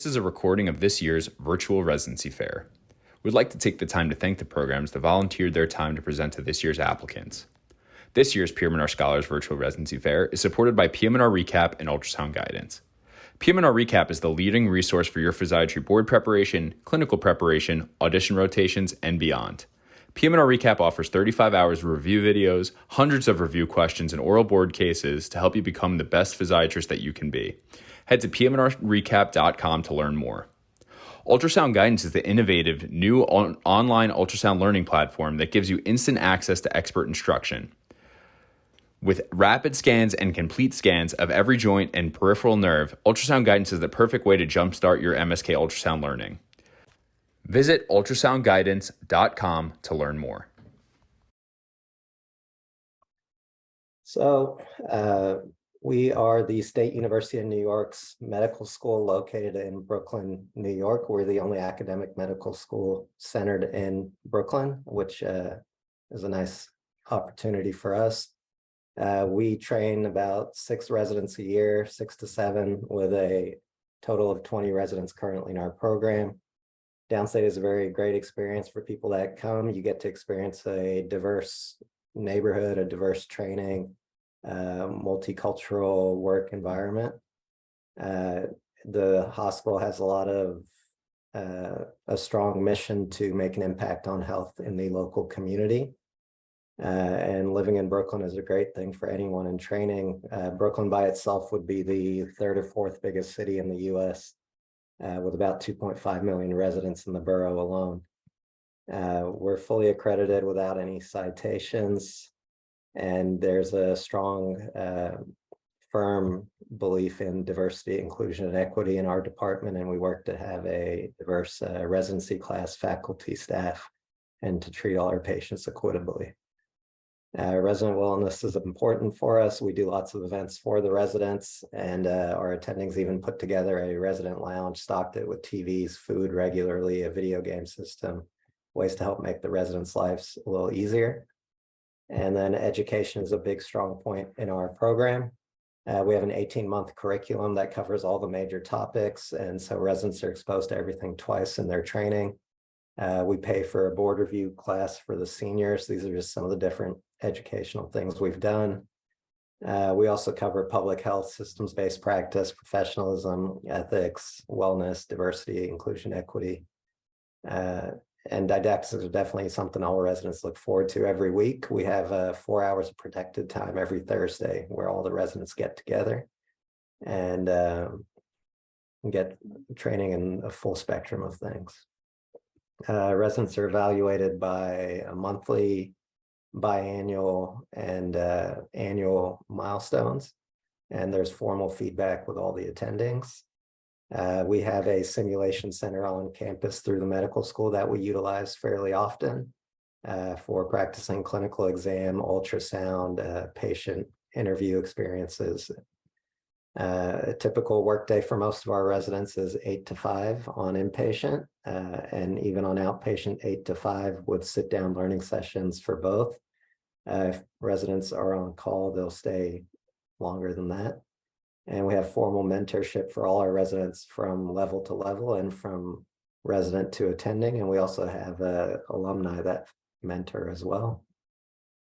This is a recording of this year's Virtual Residency Fair. We'd like to take the time to thank the programs that volunteered their time to present to this year's applicants. This year's PM&R Scholars Virtual Residency Fair is supported by PM&R Recap and Ultrasound Guidance. PM&R Recap is the leading resource for your physiatry board preparation, clinical preparation, audition rotations, and beyond. PM&R Recap offers 35 hours of review videos, hundreds of review questions, and oral board cases to help you become the best physiatrist that you can be. Head to pmnrrecap.com to learn more. Ultrasound Guidance is the innovative new online ultrasound learning platform that gives you instant access to expert instruction. With rapid scans and complete scans of every joint and peripheral nerve, Ultrasound Guidance is the perfect way to jumpstart your MSK ultrasound learning. Visit ultrasoundguidance.com to learn more. So we are the State University of New York's medical school located in Brooklyn, New York. We're the only academic medical school centered in Brooklyn, which is a nice opportunity for us. We train about 6 residents a year, 6 to 7, with a total of 20 residents currently in our program. Downstate is a very great experience for people that come. You get to experience a diverse neighborhood, a diverse training, multicultural work environment. The hospital has a lot of a strong mission to make an impact on health in the local community. And living in Brooklyn is a great thing for anyone in training. Brooklyn by itself would be the 3rd or 4th biggest city in the US, with about 2.5 million residents in the borough alone. We're fully accredited without any citations, and there's a strong, firm belief in diversity, inclusion, and equity in our department, and we work to have a diverse residency class, faculty, staff, and to treat all our patients equitably. Resident wellness is important for us. We do lots of events for the residents, and our attendings even put together a resident lounge, stocked it with TVs, food regularly, a video game system, ways to help make the residents' lives a little easier. And then education is a big, strong point in our program. We have an 18-month curriculum that covers all the major topics, and so residents are exposed to everything twice in their training. We pay for a board review class for the seniors. These are just some of the different educational things we've done. We also cover public health, systems-based practice, professionalism, ethics, wellness, diversity, inclusion, equity. And didactics are definitely something all residents look forward to every week. We have 4 hours of protected time every Thursday where all the residents get together and get training in a full spectrum of things. Residents are evaluated by a monthly, biannual, and annual milestones, and there's formal feedback with all the attendings. We have a simulation center on campus through the medical school that we utilize fairly often for practicing clinical exam, ultrasound, patient interview experiences. A typical workday for most of our residents is 8 to 5 on inpatient, and even on outpatient 8 to 5 with sit-down learning sessions for both. If residents are on call, they'll stay longer than that. And we have formal mentorship for all our residents from level to level and from resident to attending. And we also have alumni that mentor as well.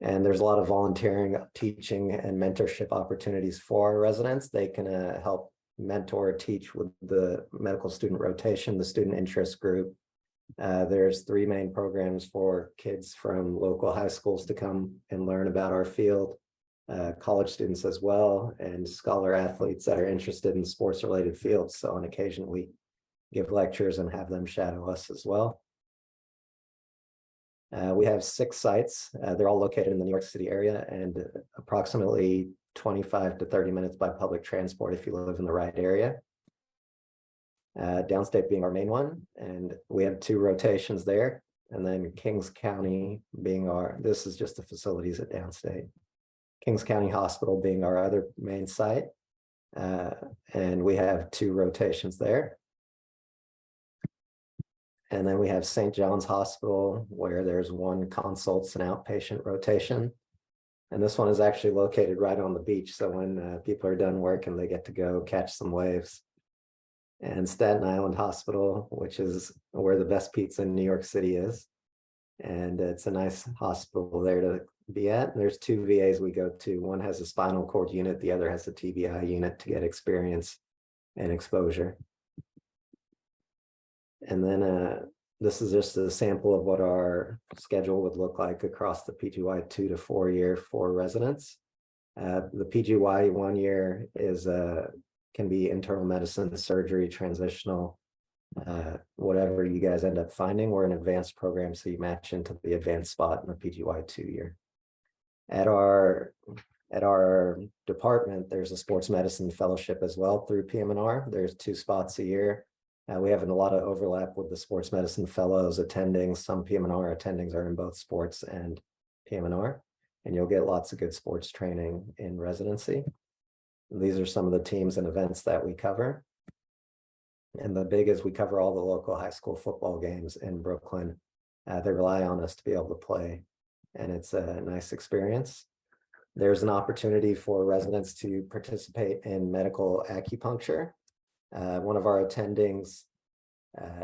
And there's a lot of volunteering, teaching, and mentorship opportunities for our residents. They can help mentor or teach with the medical student rotation, the student interest group. There's 3 main programs for kids from local high schools to come and learn about our field, college students as well, and scholar athletes that are interested in sports-related fields. So on occasion, we give lectures and have them shadow us as well. We have 6 sites. They're all located in the New York City area and approximately 25 to 30 minutes by public transport if you live in the right area. Downstate being our main one, and we have 2 rotations there. And then Kings County being this is just the facilities at Downstate. Kings County Hospital being our other main site. And we have 2 rotations there. And then we have St. John's Hospital, where there's 1 consults and outpatient rotation. And this one is actually located right on the beach. So when people are done work and they get to go catch some waves. and Staten Island Hospital, which is where the best pizza in New York City is. And it's a nice hospital there to be at. And there's two VAs we go to. One has a spinal cord unit, the other has a TBI unit to get experience and exposure. And then this is just a sample of what our schedule would look like across the PGY 2 to 4 year for residents. The PGY 1 year is can be internal medicine, surgery, transitional, whatever you guys end up finding. We're an advanced program, so you match into the advanced spot in the PGY 2 year. At our department, there's a sports medicine fellowship as well through PM&R. There's 2 spots a year. We have a lot of overlap with the sports medicine fellows attending. Some PM&R attendings are in both sports and PM&R, and you'll get lots of good sports training in residency. These are some of the teams and events that we cover. And the big is we cover all the local high school football games in Brooklyn. They rely on us to be able to play, and it's a nice experience. There's an opportunity for residents to participate in medical acupuncture. One of our attendings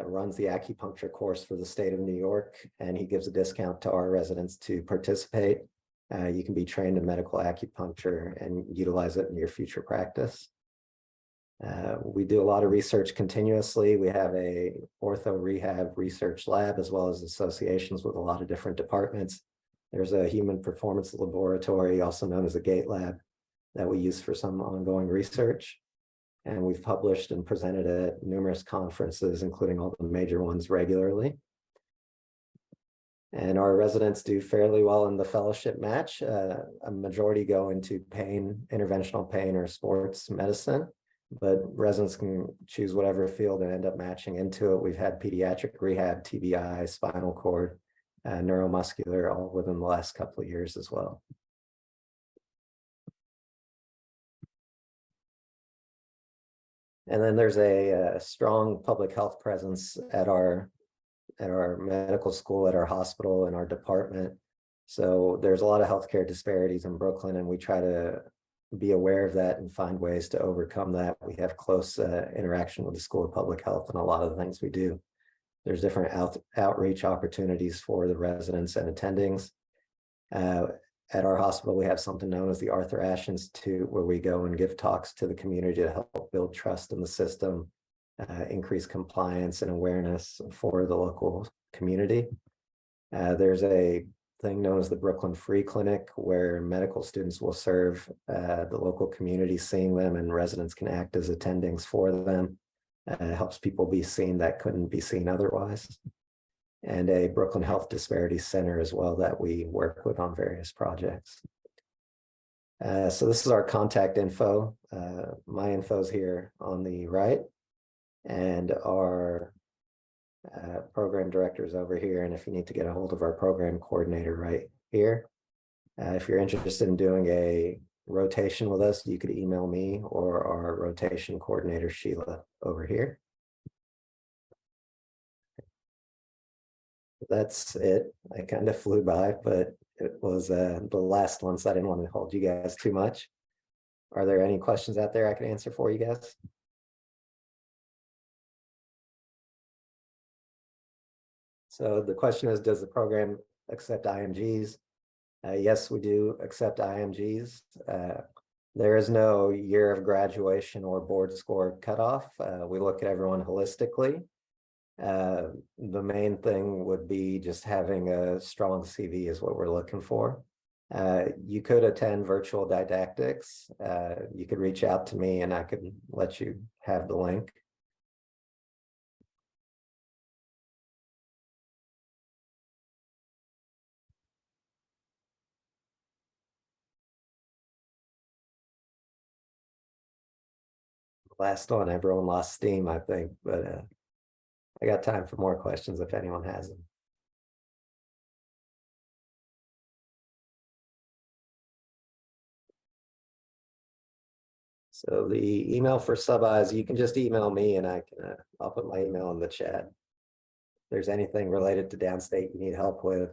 runs the acupuncture course for the state of New York, and he gives a discount to our residents to participate. You can be trained in medical acupuncture and utilize it in your future practice. We do a lot of research continuously. We have a ortho rehab research lab, as well as associations with a lot of different departments. There's a human performance laboratory, also known as a gate lab, that we use for some ongoing research. And we've published and presented at numerous conferences, including all the major ones, regularly. And our residents do fairly well in the fellowship match. A majority go into pain, interventional pain, or sports medicine, but residents can choose whatever field and end up matching into it. We've had pediatric rehab, TBI, spinal cord, neuromuscular, all within the last couple of years as well. And then there's a strong public health presence at our medical school, at our hospital, in our department. So there's a lot of healthcare disparities in Brooklyn, and we try to be aware of that and find ways to overcome that. We have close interaction with the School of Public Health and a lot of the things we do. There's different outreach opportunities for the residents and attendings. At our hospital, we have something known as the Arthur Ashe Institute, where we go and give talks to the community to help build trust in the system, increase compliance and awareness for the local community. There's a thing known as the Brooklyn Free Clinic, where medical students will serve the local community, seeing them, and residents can act as attendings for them. It helps people be seen that couldn't be seen otherwise. And a Brooklyn Health Disparities Center as well that we work with on various projects. So this is our contact info. My info is here on the right, and our program director is over here. And if you need to get a hold of our program coordinator, right here. If you're interested in doing a rotation with us, you could email me or our rotation coordinator, Sheila, over here. That's it. I kind of flew by, but it was the last one, so I didn't want to hold you guys too much. Are there any questions out there I can answer for you guys? So the question is, does the program accept IMGs? Yes, we do accept IMGs. There is no year of graduation or board score cutoff. We look at everyone holistically. The main thing would be just having a strong CV is what we're looking for. You could attend virtual didactics. You could reach out to me and I could let you have the link. Last one, everyone lost steam, I think, but I got time for more questions if anyone has them. So the email for sub-Is, you can just email me and I can, I'll put my email in the chat. If there's anything related to Downstate you need help with,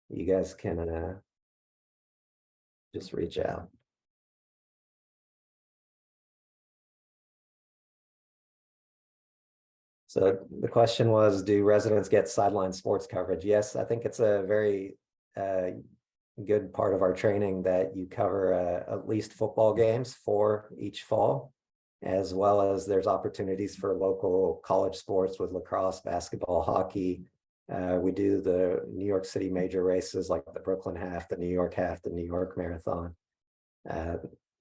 you guys can just reach out. So the question was, do residents get sideline sports coverage? Yes, I think it's a very good part of our training that you cover at least football games for each fall, as well as there's opportunities for local college sports with lacrosse, basketball, hockey. We do the New York City major races like the Brooklyn Half, the New York Half, the New York Marathon.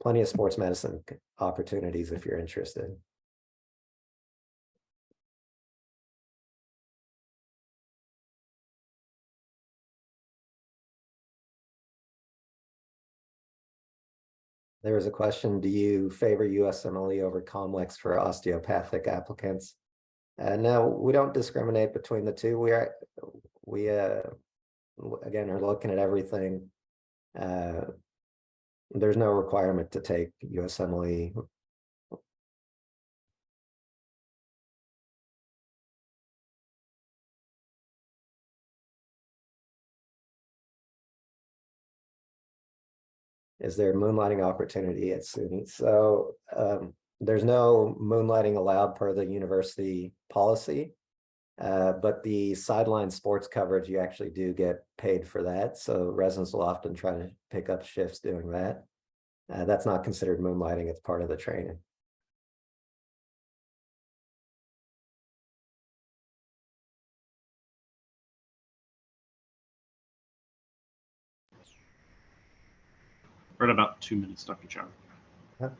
Plenty of sports medicine opportunities if you're interested. There was a question, do you favor USMLE over COMLEX for osteopathic applicants? No, we don't discriminate between the two. We again are looking at everything. There's no requirement to take USMLE. Is there moonlighting opportunity at SUNY? So there's no moonlighting allowed per the university policy, but the sideline sports coverage, you actually do get paid for that. So residents will often try to pick up shifts doing that. That's not considered moonlighting, it's part of the training. We're at about 2 minutes, Dr. Chow.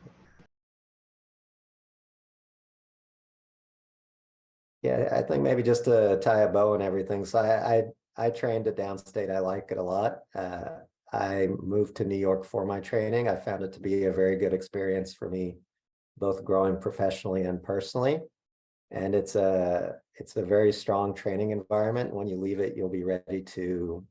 Yeah, I think maybe just to tie a bow and everything. So I trained at Downstate. I like it a lot. I moved to New York for my training. I found it to be a very good experience for me, both growing professionally and personally. And it's a very strong training environment. When you leave it, you'll be ready to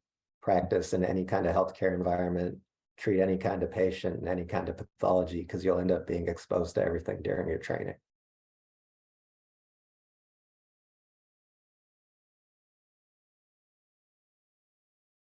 practice in any kind of healthcare environment, treat any kind of patient and any kind of pathology, because you'll end up being exposed to everything during your training.